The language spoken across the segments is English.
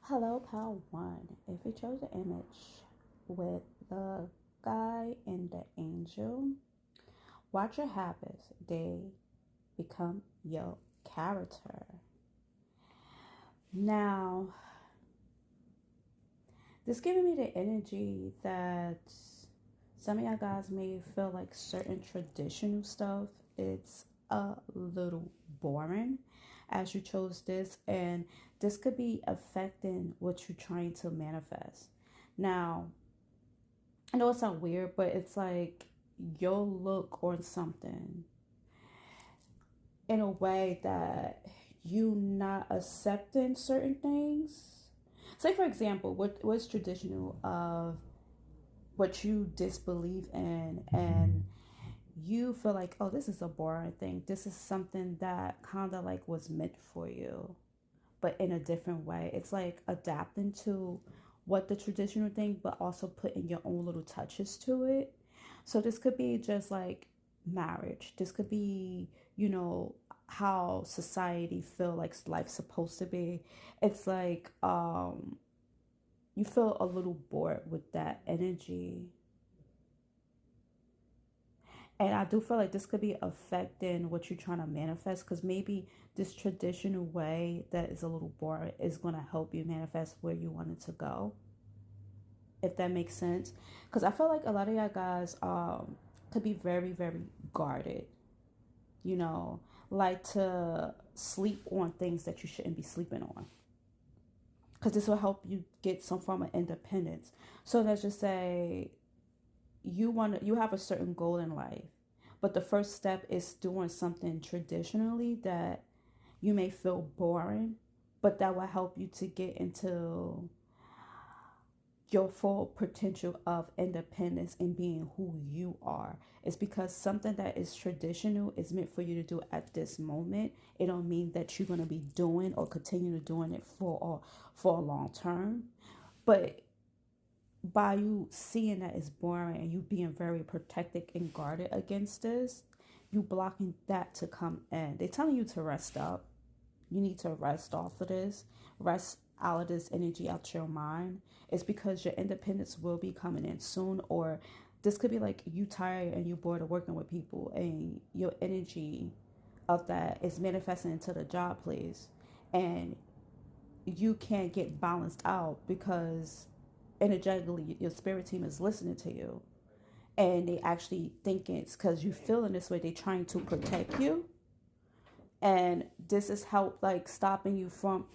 Hello, Pal 1. If you chose the image with the guy and the angel, watch your habits. They become your character. Now, this giving me the energy that some of y'all guys may feel like certain traditional stuff, it's a little boring as you chose this, and this could be affecting what you're trying to manifest. Now, I know it sounds weird, but it's like you'll look on something in a way that you not accepting certain things. Say for example, what's traditional of what you disbelieve in, and you feel like, oh, this is a boring thing. This is something that kind of like was meant for you, but in a different way. It's like adapting to what the traditional thing, but also putting your own little touches to it. So this could be just like marriage. This could be, how society feel like life's supposed to be. It's like you feel a little bored with that energy. And I do feel like this could be affecting what you're trying to manifest, because maybe this traditional way that is a little boring is going to help you manifest where you want it to go, if that makes sense. Because I feel like a lot of y'all guys could be very, very guarded, you know, like to sleep on things that you shouldn't be sleeping on. Because this will help you get some form of independence. So let's just say you have a certain goal in life, but the first step is doing something traditionally that you may feel boring, but that will help you to get into your full potential of independence and being who you are. It's because something that is traditional is meant for you to do at this moment. It don't mean that you're going to be doing or continue to doing it for a long term. But by you seeing that it's boring and you being very protected and guarded against this, you blocking that to come in. They're telling you to rest up. You need to rest off of this, rest out of this energy out your mind. It's because your independence will be coming in soon, or this could be like you tired and you bored of working with people, and your energy of that is manifesting into the job place, and you can't get balanced out because energetically your spirit team is listening to you, and they actually think it's because you feeling this way, they trying to protect you, and this is help like stopping you from,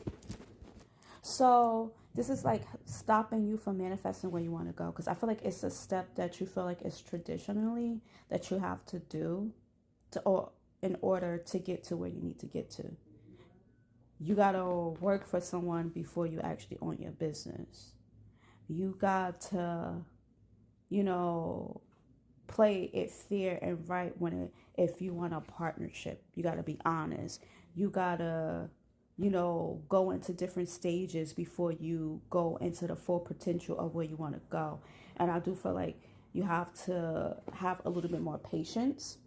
so this is like stopping you from manifesting where you want to go, because I feel like it's a step that you feel like it's traditionally that you have to do to, or in order to get to where you need to get to. You gotta work for someone before you actually own your business. You got to, you know, play it fair and right when if you want a partnership. You got to be honest. You got to, go into different stages before you go into the full potential of where you want to go. And I do feel like you have to have a little bit more patience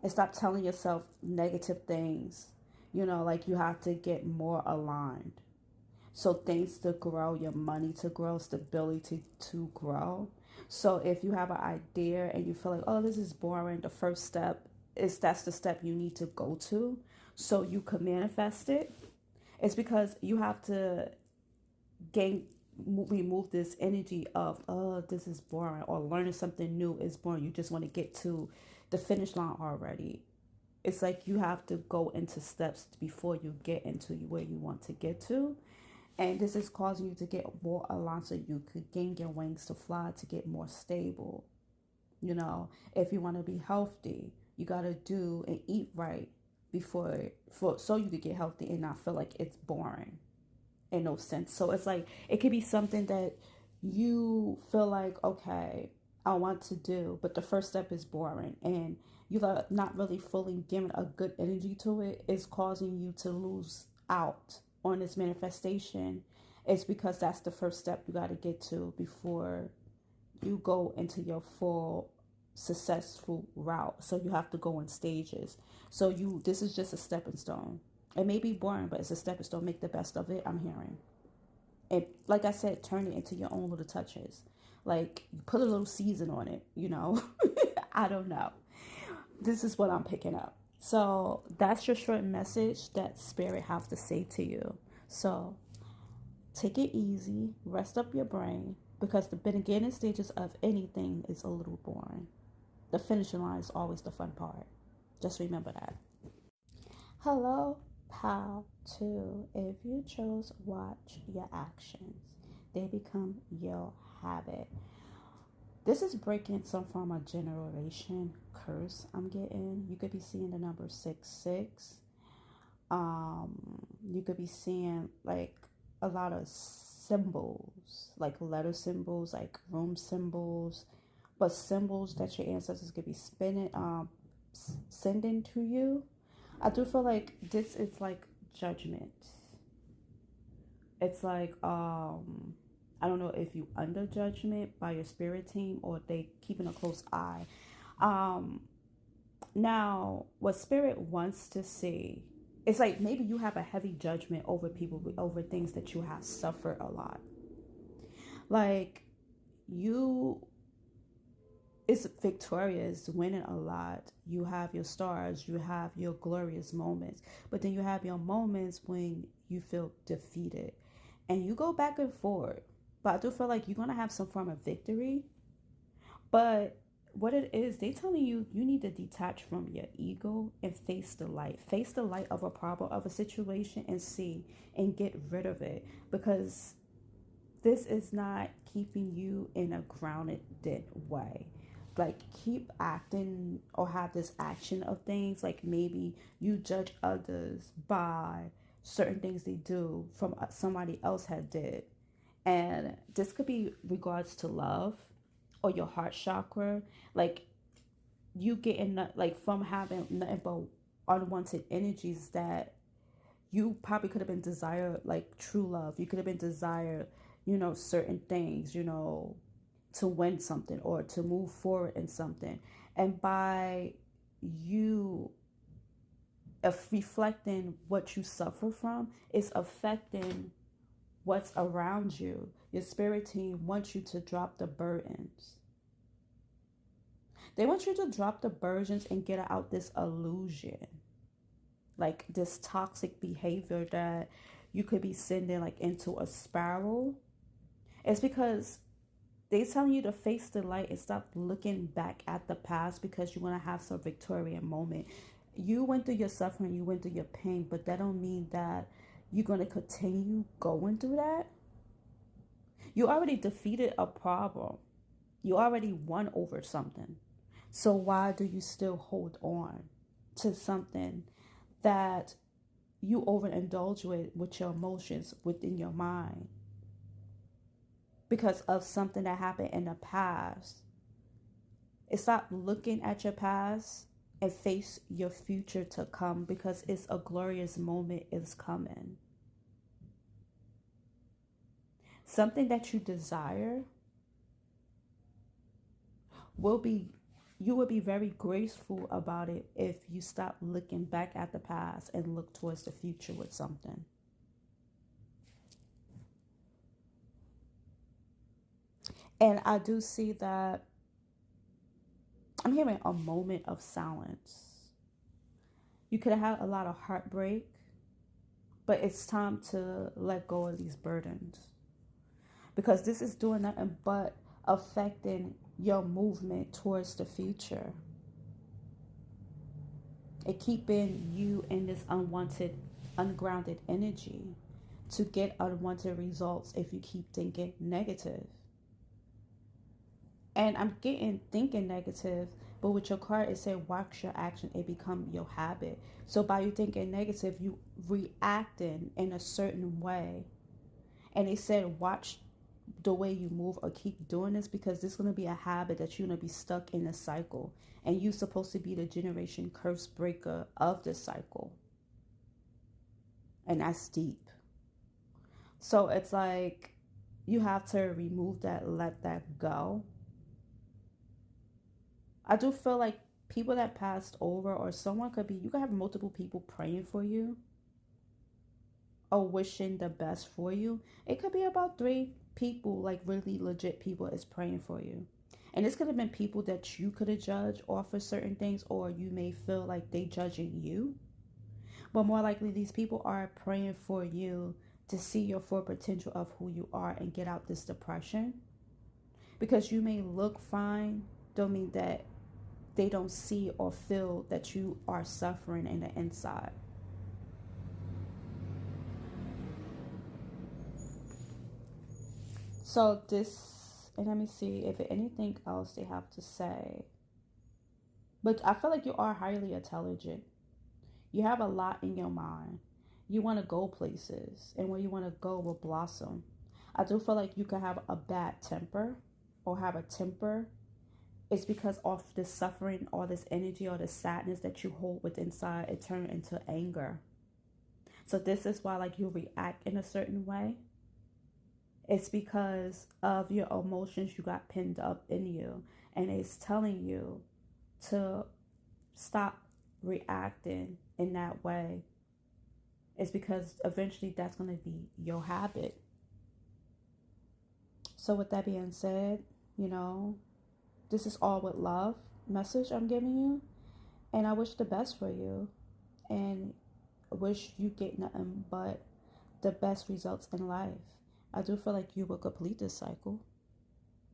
and stop telling yourself negative things. Like you have to get more aligned. So things to grow, your money to grow, stability to grow. So if you have an idea and you feel like, oh, this is boring, the first step is that's the step you need to go to so you can manifest it. It's because you have to gain remove this energy of, oh, this is boring, or learning something new is boring. You just want to get to the finish line already. It's like you have to go into steps before you get into where you want to get to. And this is causing you to get more aligned so you could gain your wings to fly, to get more stable. If you want to be healthy, you got to do and eat right so you could get healthy and not feel like it's boring in no sense. So it's like it could be something that you feel like, okay, I want to do, but the first step is boring, and you're not really fully giving a good energy to it. It's causing you to lose out on this manifestation. It's because that's the first step you got to get to before you go into your full successful route. So you have to go in stages. So this is just a stepping stone. It may be boring, but it's a stepping stone. Make the best of it, I'm hearing. And like I said, turn it into your own little touches. Like put a little season on it, I don't know. This is what I'm picking up. So that's your short message that spirit have to say to you. So take it easy, rest up your brain, because the beginning stages of anything is a little boring. The finishing line is always the fun part. Just remember that. Hello, pal, too. If you chose watch your actions, they become your habit. This is breaking some form of generation curse I'm getting. You could be seeing the number 66. You could be seeing like a lot of symbols, like letter symbols, like room symbols, but symbols that your ancestors could be sending to you. I do feel like this is like judgment. It's like I don't know if you under judgment by your spirit team or they keeping a close eye. Um Now what spirit wants to see, it's like maybe you have a heavy judgment over people, over things that you have suffered a lot. Like you is victorious, winning a lot. You have your stars, you have your glorious moments, but then you have your moments when you feel defeated, and you go back and forth. But I do feel like you're gonna have some form of victory. But what it is, they telling you you need to detach from your ego and face the light. Face the light of a problem, of a situation, and see and get rid of it, because this is not keeping you in a grounded way. Like keep acting or have this action of things, like maybe you judge others by certain things they do from somebody else had did. And this could be regards to love or your heart chakra. Like you getting like from having nothing but unwanted energies, that you probably could have been desired like true love. You could have been desired, certain things, to win something or to move forward in something. And by you reflecting what you suffer from, it's affecting what's around you. Your spirit team wants you to drop the burdens. They want you to drop the burdens and get out this illusion, like this toxic behavior that you could be sending like into a spiral. It's because they telling you to face the light and stop looking back at the past, because you're going to have some Victorian moment. You went through your suffering, you went through your pain, but that don't mean that you're going to continue going through that. You already defeated a problem. You already won over something. So why do you still hold on to something that you overindulge with your emotions within your mind because of something that happened in the past? Stop looking at your past and face your future to come, because it's a glorious moment is coming. Something that you desire will be, you will be very graceful about it if you stop looking back at the past and look towards the future with something. And I do see that I'm hearing a moment of silence. You could have had a lot of heartbreak, but it's time to let go of these burdens, because this is doing nothing but affecting your movement towards the future and keeping you in this unwanted, ungrounded energy to get unwanted results if you keep thinking negative. And I'm getting thinking negative, but with your card it said watch your action, it become your habit. So by you thinking negative, you reacting in a certain way. And they said watch the way you move or keep doing this, because this is going to be a habit that you're going to be stuck in a cycle, and you're supposed to be the generation curse breaker of the cycle. And that's deep. So it's like you have to remove that, let that go. I do feel like people that passed over, or someone could be, you could have multiple people praying for you. or wishing the best for you. It could be about 3 people, like really legit people, is praying for you. And this could have been people that you could have judged off of certain things, or you may feel like they judging you. But more likely, these people are praying for you to see your full potential of who you are and get out this depression. Because you may look fine, don't mean that they don't see or feel that you are suffering in the inside. So this, and let me see if anything else they have to say. But I feel like you are highly intelligent. You have a lot in your mind. You want to go places, and where you want to go will blossom. I do feel like you could have a bad temper or have a temper. It's because of this suffering, all this energy, or the sadness that you hold within inside, it turned into anger. So this is why like you react in a certain way. It's because of your emotions you got pinned up in you, and it's telling you to stop reacting in that way. It's because eventually that's going to be your habit. So with that being said, this is all with love message I'm giving you, and I wish the best for you, and wish you get nothing but the best results in life. I do feel like you will complete this cycle.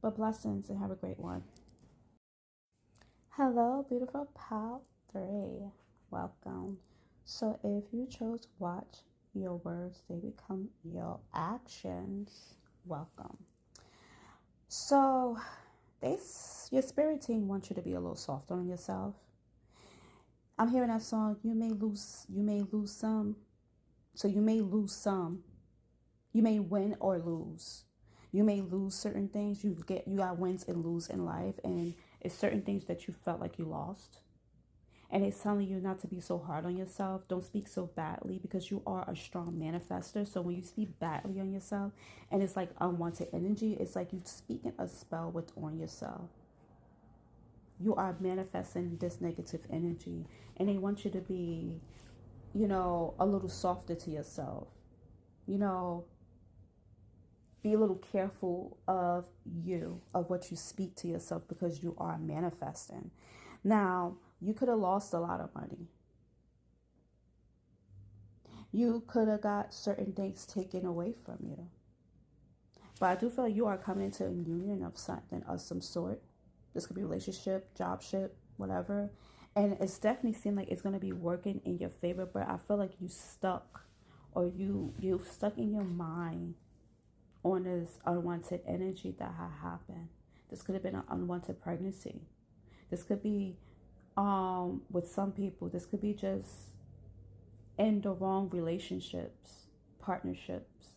But blessings, and have a great one. Hello, beautiful pal 3. Welcome. So if you chose to watch, your words, they become your actions. Welcome. So your spirit team wants you to be a little softer on yourself. I'm hearing that song, you may lose some. So you may lose some. You may win or lose. You may lose certain things. You got wins and lose in life, and it's certain things that you felt like you lost. And it's telling you not to be so hard on yourself. Don't speak so badly, because you are a strong manifester. So when you speak badly on yourself, and it's like unwanted energy, it's like you speaking a spell on yourself. You are manifesting this negative energy, and they want you to be, a little softer to yourself. Be a little careful of what you speak to yourself, because you are manifesting. Now, you could have lost a lot of money. You could have got certain things taken away from you. But I do feel like you are coming into a union of something of some sort. This could be relationship, jobship, whatever. And it's definitely seemed like it's going to be working in your favor. But I feel like you stuck, or you stuck in your mind on this unwanted energy that had happened. This could have been an unwanted pregnancy. This could be with some people, this could be just in the wrong relationships, partnerships,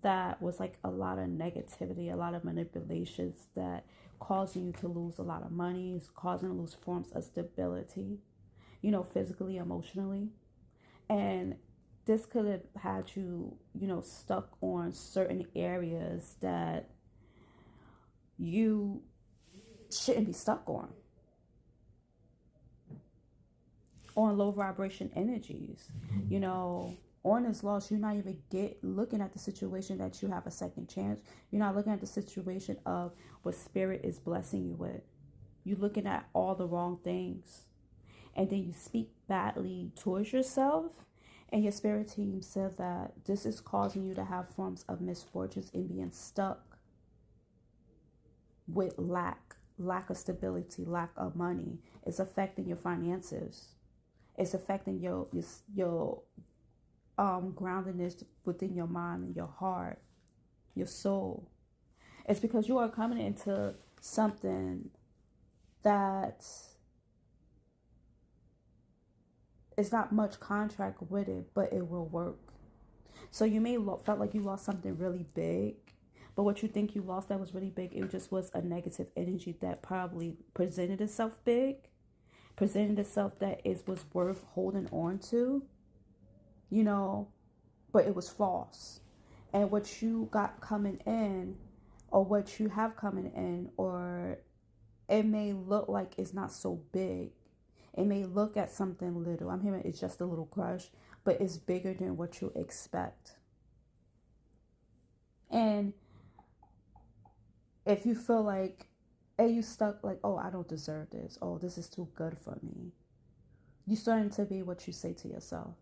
that was like a lot of negativity, a lot of manipulations that causing you to lose a lot of money, causing to lose forms of stability, physically, emotionally. And this could have had you, stuck on certain areas that you shouldn't be stuck on low vibration energies. On this loss, you're not even looking at the situation that you have a second chance. You're not looking at the situation of what spirit is blessing you with. You're looking at all the wrong things. And then you speak badly towards yourself. And your spirit team said that this is causing you to have forms of misfortunes and being stuck with lack of stability, lack of money. It's affecting your finances. It's affecting your groundedness within your mind and your heart, your soul. It's because you are coming into something that it's not much contract with it, but it will work. So you may felt like you lost something really big, but what you think you lost that was really big, it just was a negative energy that probably presented itself that was worth holding on to, but it was false. And what you got coming in, or what you have coming in, or it may look like it's not so big. It may look at something little. I'm hearing it's just a little crush, but it's bigger than what you expect. And if you feel like, hey, you stuck, like, oh, I don't deserve this. Oh, this is too good for me. You're starting to be what you say to yourself.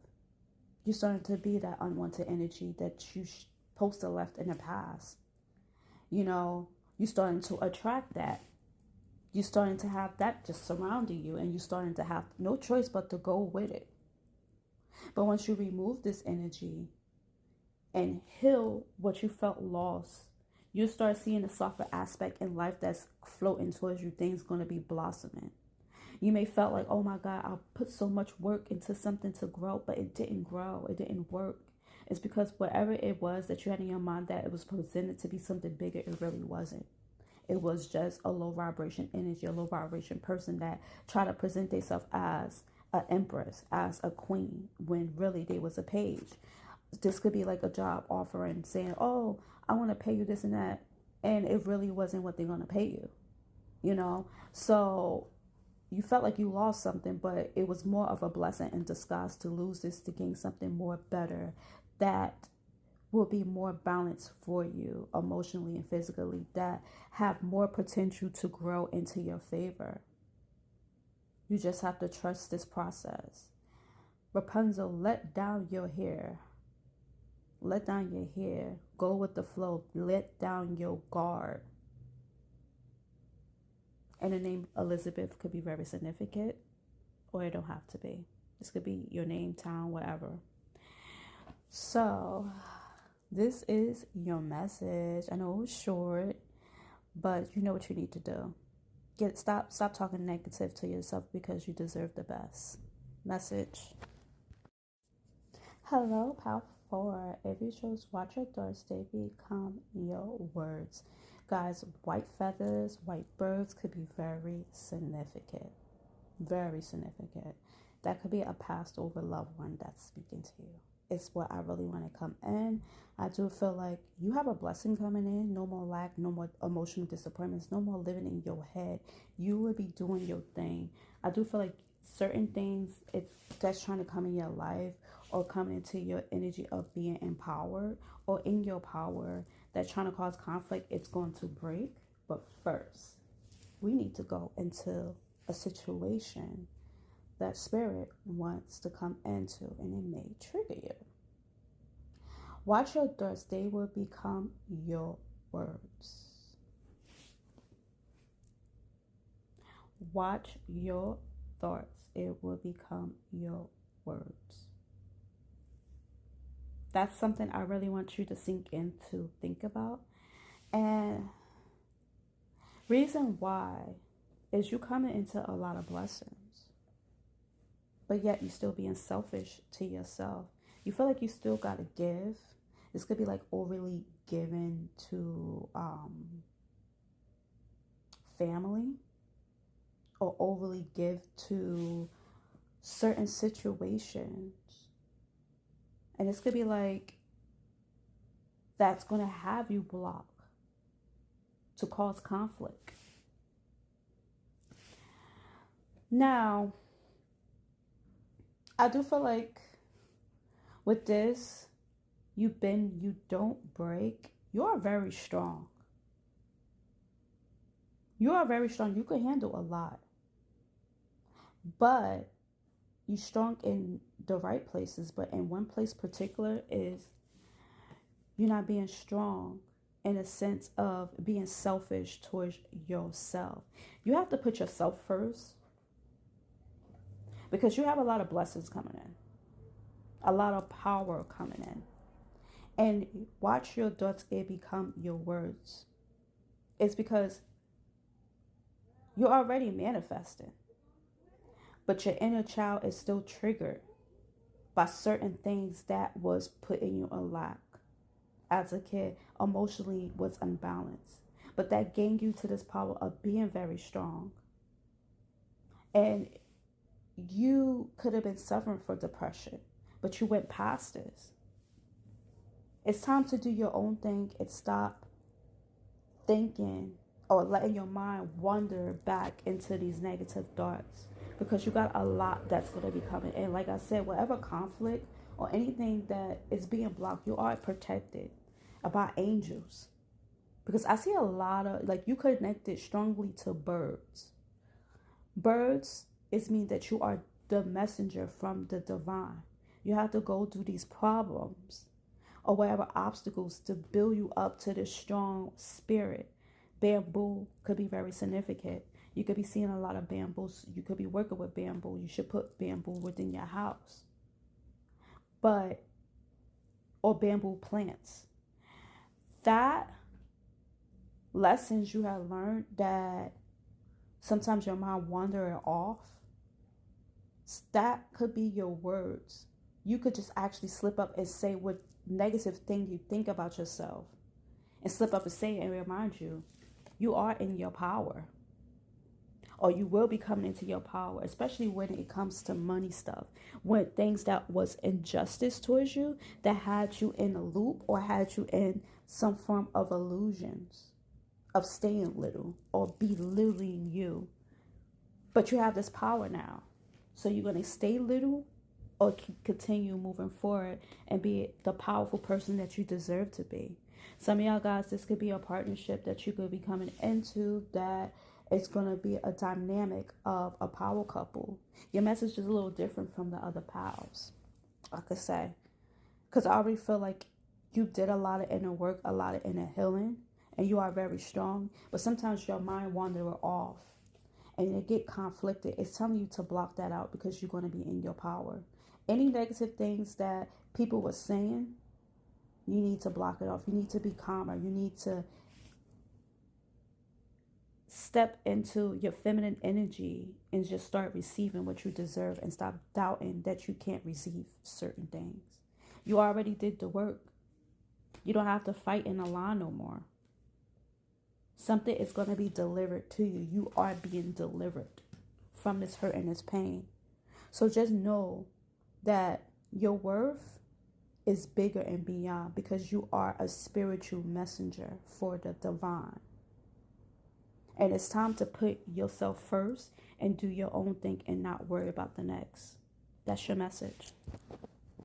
You're starting to be that unwanted energy that you supposed to left in the past. You know, you're starting to attract that. You're starting to have that just surrounding you, and you're starting to have no choice but to go with it. But once you remove this energy and heal what you felt lost, you start seeing the softer aspect in life that's floating towards you. Things going to be blossoming. You may felt like, oh my God, I put so much work into something to grow, but it didn't grow. It didn't work. It's because whatever it was that you had in your mind that it was presented to be something bigger, it really wasn't. It was just a low vibration energy, a low vibration person that tried to present themselves as an empress, as a queen, when really they was a page. This could be like a job offer and saying, oh, I want to pay you this and that. And it really wasn't what they're going to pay you, you know? So you felt like you lost something, but it was more of a blessing in disguise to lose this to gain something more better that will be more balanced for you emotionally and physically, that have more potential to grow into your favor. You just have to trust this process. Rapunzel, let down your hair. Let down your hair. Go with the flow. Let down your guard. And the name Elizabeth could be very significant, or it don't have to be. This could be your name, town, whatever. So this is your message. I know it was short, but you know what you need to do. Stop talking negative to yourself, because you deserve the best. Message. Hello, Power 4. If you chose watch your thoughts, they become your words. Guys, white feathers, white birds could be very significant. Very significant. That could be a passed over loved one that's speaking to you. It's what I really want to come in. I do feel like you have a blessing coming in. No more lack, no more emotional disappointments, no more living in your head. You will be doing your thing. I do feel like certain things that's trying to come in your life or come into your energy of being empowered or in your power that's trying to cause conflict, it's going to break. But first, we need to go into a situation that spirit wants to come into, and it may trigger you. Watch your thoughts, they will become your words. Watch your thoughts, it will become your words. That's something I really want you to sink into, think about. And reason why is you coming into a lot of blessings, but yet you still being selfish to yourself. You feel like you still got to give. This could be like overly given to family, or overly give to certain situations. And this could be like, that's going to have you block to cause conflict. Now, I do feel like with this, you don't break. You are very strong. You are very strong. You can handle a lot. But you're strong in the right places. But in one place particular is you're not being strong in a sense of being selfish towards yourself. You have to put yourself first, because you have a lot of blessings coming in, a lot of power coming in. And watch your thoughts, it become your words. It's because you're already manifesting, but your inner child is still triggered by certain things that was put in you a lack. As a kid, emotionally was unbalanced. But that gained you to this power of being very strong. And you could have been suffering from depression, but you went past this. It's time to do your own thing and stop thinking or letting your mind wander back into these negative thoughts, because you got a lot that's going to be coming in. Like I said, whatever conflict or anything that is being blocked, you are protected by angels. Because I see a lot of, like, you connected strongly to birds. Birds is mean that you are the messenger from the divine. You have to go through these problems or whatever obstacles to build you up to this strong spirit. Bamboo could be very significant. You could be seeing a lot of bamboos. You could be working with bamboo. You should put bamboo within your house. But, or bamboo plants. That lessons you have learned, that sometimes your mind wandering off, that could be your words. You could just actually slip up and say what negative thing you think about yourself, and slip up and say it and remind you, you are in your power, or you will be coming into your power, especially when it comes to money stuff, when things that was injustice towards you, that had you in a loop or had you in some form of illusions of staying little or belittling you. But you have this power now. So you're going to stay little or continue moving forward and be the powerful person that you deserve to be. Some of y'all guys, this could be a partnership that you could be coming into, that it's going to be a dynamic of a power couple. Your message is a little different from the other pals, I could say. Because I already feel like you did a lot of inner work, a lot of inner healing, and you are very strong. But sometimes your mind wanders off and you get conflicted. It's telling you to block that out because you're going to be in your power. Any negative things that people were saying, you need to block it off. You need to be calmer. You need to step into your feminine energy and just start receiving what you deserve, and stop doubting that you can't receive certain things. You already did the work. You don't have to fight in a line no more. Something is going to be delivered to you. You are being delivered from this hurt and this pain. So just know that your worth is bigger and beyond, because you are a spiritual messenger for the divine. And it's time to put yourself first and do your own thing and not worry about the next. That's your message.